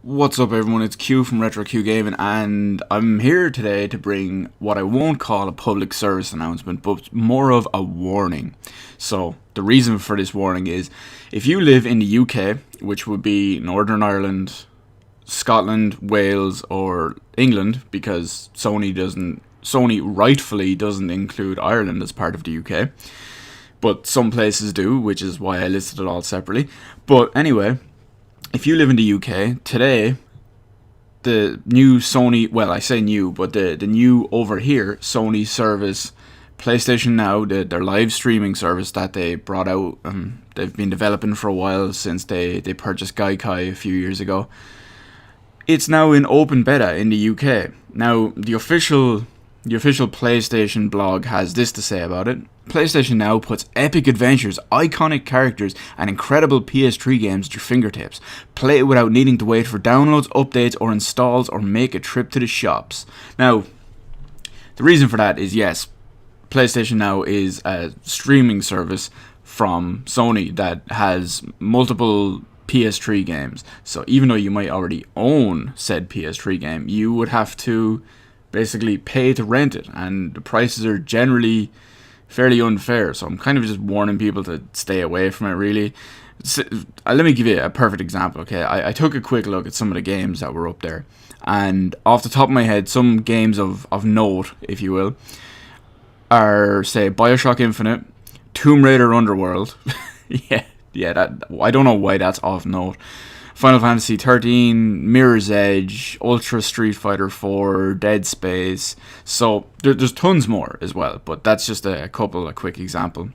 What's up everyone, it's Q from Retro Q Gaming, and I'm here today to bring what I won't call a public service announcement, but more of a warning. So, the reason for this warning is, if you live in the UK, which would be Northern Ireland, Scotland, Wales, or England, because Sony rightfully doesn't include Ireland as part of the UK, but some places do, which is why I listed it all separately. But anyway, if you live in the UK, today, the new Sony, well, I say new, but the new over here Sony service, PlayStation Now, their live streaming service that they brought out, they've been developing for a while since they purchased Gaikai a few years ago. It's now in open beta in the UK. Now, the official PlayStation blog has this to say about it. PlayStation Now puts epic adventures, iconic characters, and incredible PS3 games at your fingertips. Play it without needing to wait for downloads, updates, or installs, or make a trip to the shops. Now, the reason for that is, yes, PlayStation Now is a streaming service from Sony that has multiple PS3 games. So even though you might already own said PS3 game, you would have to basically pay to rent it, and the prices are generally fairly unfair. So I'm kind of just warning people to stay away from it, really. So, let me give you a perfect example, okay? I took a quick look at some of the games that were up there, and off the top of my head, some games of note, if you will, are, say, Bioshock Infinite, Tomb Raider Underworld. that I don't know why that's off note. Final Fantasy 13, Mirror's Edge, Ultra Street Fighter 4, Dead Space. So there's tons more as well, but that's just a quick example.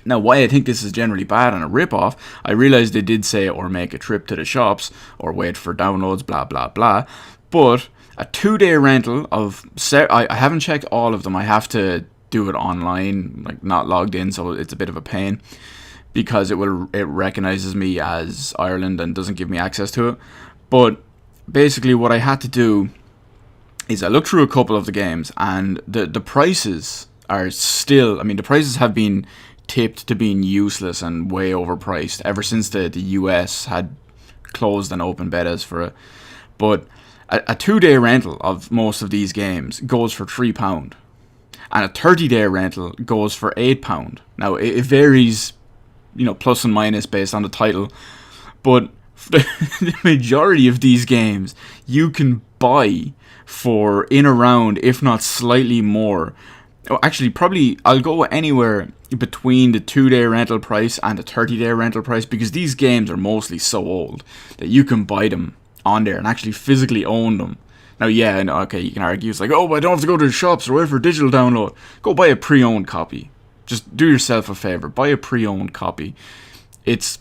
Now, why I think this is generally bad and a rip-off, I realized they did say or make a trip to the shops or wait for downloads, blah blah blah. But a 2-day rental of I haven't checked all of them. I have to do it online, like not logged in, so it's a bit of a pain, because it recognizes me as Ireland and doesn't give me access to it. But basically what I had to do is I looked through a couple of the games, and the prices are still, I mean, the prices have been tipped to being useless and way overpriced ever since the US had closed and open betas for it. But a 2-day rental of most of these games goes for £3, and a 30-day rental goes for £8. Now it varies, plus and minus based on the title, but the majority of these games you can buy for in around, if not slightly more. Actually, probably I'll go anywhere between the 2-day rental price and the 30-day rental price, because these games are mostly so old that you can buy them on there and actually physically own them. Now, yeah, okay, you can argue, it's like, oh, I don't have to go to the shops or wait for a digital download. Go buy a pre-owned copy. Just do yourself a favor, buy a pre-owned copy. It's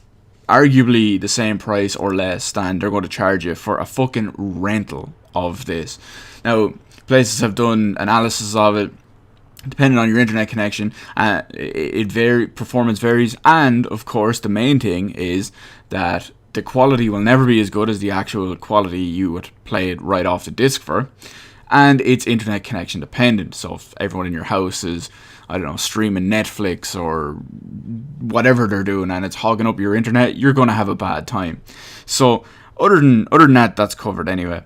arguably the same price or less than they're going to charge you for a fucking rental of this. Now, places have done analysis of it. Depending on your internet connection, performance varies, and of course the main thing is that the quality will never be as good as the actual quality you would play it right off the disc for, and it's internet connection dependent. So if everyone in your house is, I don't know, streaming Netflix or whatever they're doing and it's hogging up your internet, you're going to have a bad time. So other than that, that's covered anyway.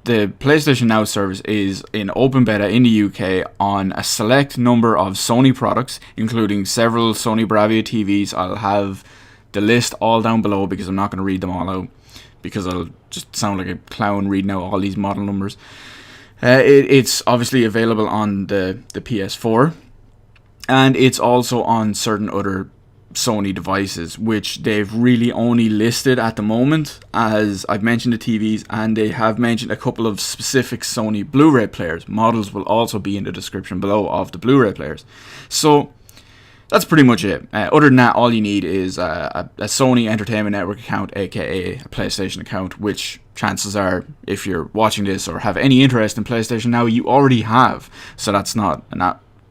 The PlayStation Now service is in open beta in the UK on a select number of Sony products, including several Sony Bravia TVs. I'll have the list all down below because I'm not going to read them all out, because I'll just sound like a clown reading out all these model numbers. It's obviously available on the PS4, and it's also on certain other Sony devices, which they've really only listed at the moment, as I've mentioned the TVs, and they have mentioned a couple of specific Sony Blu-ray players. Models will also be in the description below of the Blu-ray players. So that's pretty much it. Other than that, all you need is a Sony Entertainment Network account, aka a PlayStation account, which chances are, if you're watching this or have any interest in PlayStation Now, you already have. So that's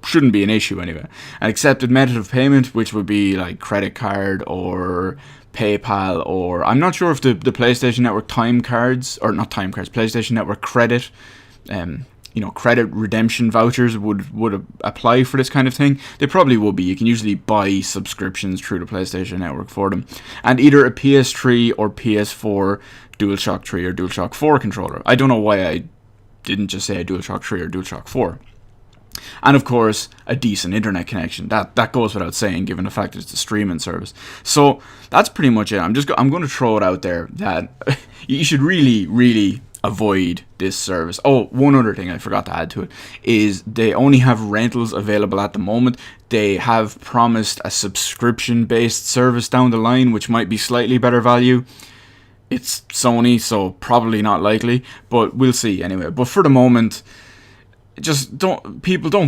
shouldn't be an issue anyway. An accepted method of payment, which would be like credit card or PayPal, or I'm not sure if the PlayStation Network time cards, or not time cards, PlayStation Network credit, credit redemption vouchers would apply for this kind of thing. They probably would be. You can usually buy subscriptions through the PlayStation Network for them. And either a PS3 or PS4 DualShock 3 or DualShock 4 controller. I don't know why I didn't just say a DualShock 3 or DualShock 4. And of course, a decent internet connection. That goes without saying, given the fact that it's a streaming service. So that's pretty much it. I'm going to throw it out there that you should really avoid this service. Oh, one other thing I forgot to add to it is they only have rentals available at the moment. They have promised a subscription-based service down the line, which might be slightly better value. It's Sony, so probably not likely, but we'll see anyway. But for the moment, just don't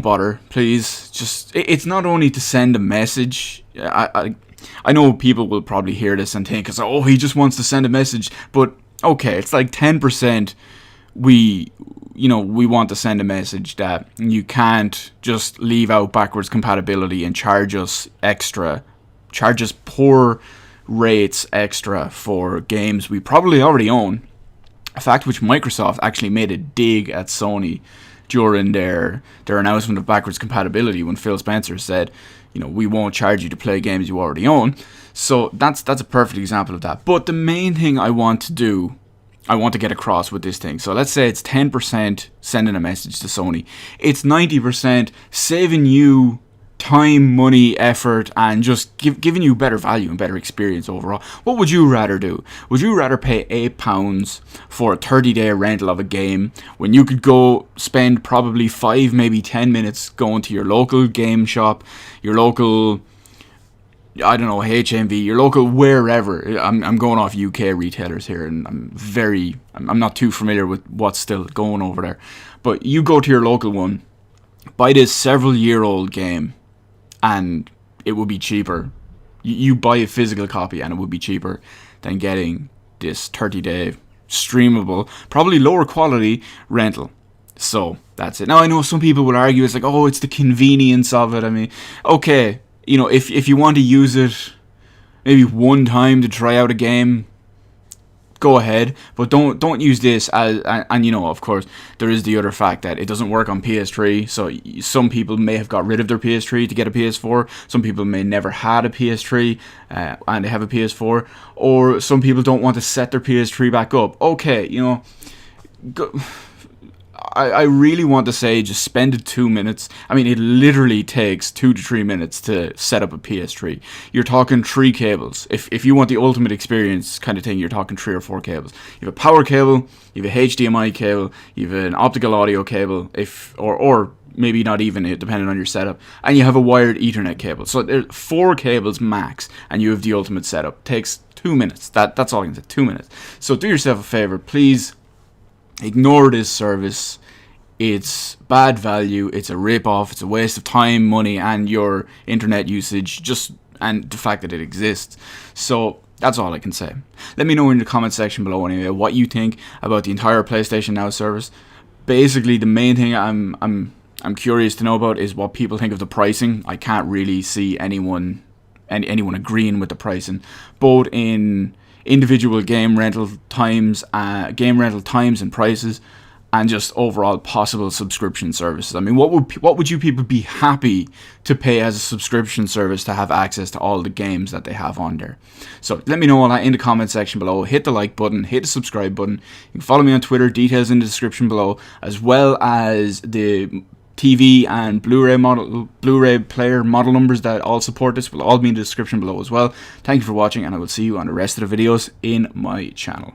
bother, please. Just, it's not only to send a message. I know people will probably hear this and think, oh, he just wants to send a message. But okay, it's like 10%. We want to send a message that you can't just leave out backwards compatibility and charge us poor rates extra for games we probably already own. A fact which Microsoft actually made a dig at Sony during their announcement of backwards compatibility, when Phil Spencer said, we won't charge you to play games you already own. So that's a perfect example of that. But the main thing I want to get across with this thing, so let's say it's 10% sending a message to Sony. It's 90% saving you time, money, effort, and just giving you better value and better experience overall. What would you rather do? Would you rather pay £8 for a 30-day rental of a game when you could go spend probably 5, maybe 10 minutes going to your local game shop, your local, I don't know, HMV, your local wherever. I'm going off UK retailers here, and I'm not too familiar with what's still going over there. But you go to your local one, buy this several-year-old game, and it would be cheaper. You buy a physical copy, and it would be cheaper than getting this 30-day streamable, probably lower quality rental. So that's it. Now I know some people will argue it's like, oh, it's the convenience of it. I mean, okay, if you want to use it maybe one time to try out a game, go ahead, but don't use this as, and of course there is the other fact that it doesn't work on PS3. So some people may have got rid of their PS3 to get a PS4. Some people may never had a PS3 and they have a PS4, or some people don't want to set their PS3 back up. Okay, I really want to say just spend it 2 minutes. I mean, it literally takes 2 to 3 minutes to set up a PS3. You're talking 3 cables. If you want the ultimate experience kind of thing, you're talking 3 or 4 cables. You have a power cable, you have a HDMI cable, you have an optical audio cable, or maybe not even, depending on your setup, and you have a wired Ethernet cable. So there's 4 cables max, and you have the ultimate setup. Takes 2 minutes. That's all I can say, 2 minutes. So do yourself a favor, please. Ignore this service. It's bad value, it's a rip-off, it's a waste of time, money, and your internet usage, and the fact that it exists. So that's all I can say. Let me know in the comment section below anyway what you think about the entire PlayStation Now service. Basically, the main thing I'm curious to know about is what people think of the pricing. I can't really see anyone agreeing with the pricing, both in individual game rental times and prices, and just overall possible subscription services. I mean, what would you people be happy to pay as a subscription service to have access to all the games that they have on there? So let me know all that in the comment section below. Hit the like button, hit the subscribe button. You can follow me on Twitter, details in the description below, as well as the TV and Blu-ray player model numbers that all support this will all be in the description below as well. Thank you for watching, and I will see you on the rest of the videos in my channel.